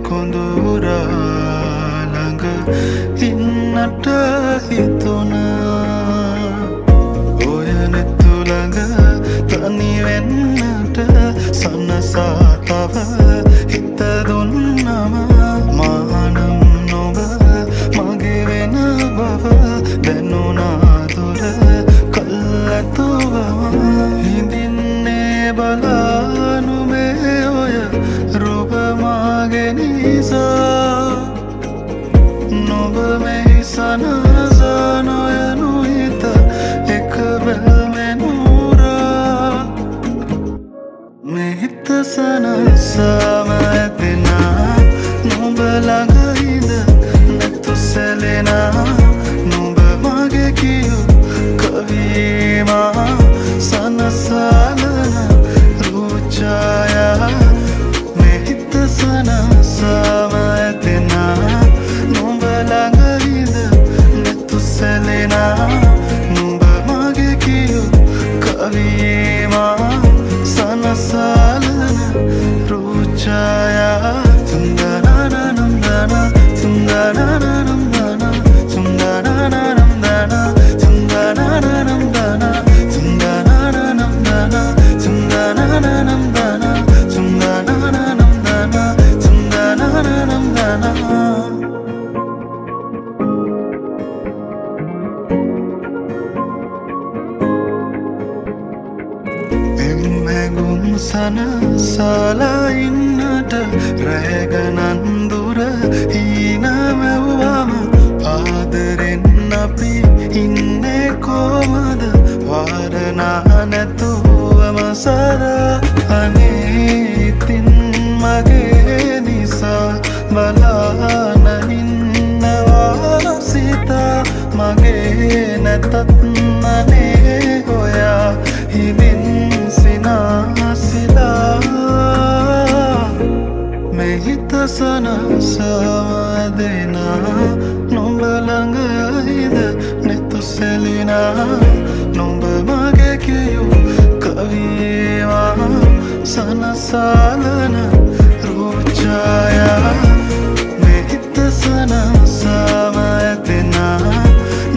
කොඳුරා ළඟ ඉන්නට හිතුණා. ඔය නෙතු ළඟ තනි වෙන්නට සනසා තව හිත දුන්නම මානම් නොබ මගේ වෙන බව දැනුණා දුර කල්ැතුව හිඳින්නේ බලානුමේ ඔය රූප මගේ නිසා නොබ මෙහි සනසා නොයනු හිත එක බැල්මෙන් උරා මෙහිත සනසාම ඇතිනා නොබ ළඟ ඉඳ නැතු සැලෙනා නොබ මගේ කියු කවීමා සනසාලන රූචායා මෙහිත සනසාම ඇතිනා නොබ ළඟ ඉඳ නැතු සැලෙනා නොබ මගේ කියු කවීමා සනසාලන රූචායා තුන්දනනනම්දන තුන්දනනනම්දන තුන්දනනනම්දන තුන්දනනනම්දන තුන්දනනනම්දන තුන්දනනනම්දන තුන්දනනනම්දන තුන්දනනනම්දන එම්මැගුම් සනසලා ඉන්නට රැගනන් දුර හීනමැව්වම ආදරෙන් අපි ඉන්නේ කොමද වාරනා නැතුවම සරා අනේ ඉතින් මගේ නිසා බලාන ඉන්නවා සිතා මගේ නැතත් අනේ ඔයා හිමින් සිනාසිලා මෙහිත සනසාම දෙනා නොඹ ළඟ ඉඳ නෙතු සැලෙනා නොඹ මගේ කියු කවීවා සනසාලන රූචායා මෙහිත සනසාම දෙනා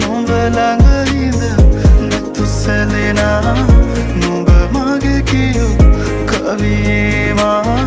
නොඹ ළඟ ඉඳ නෙතු සැලෙනා නොඹ මගේ කියු කවීවා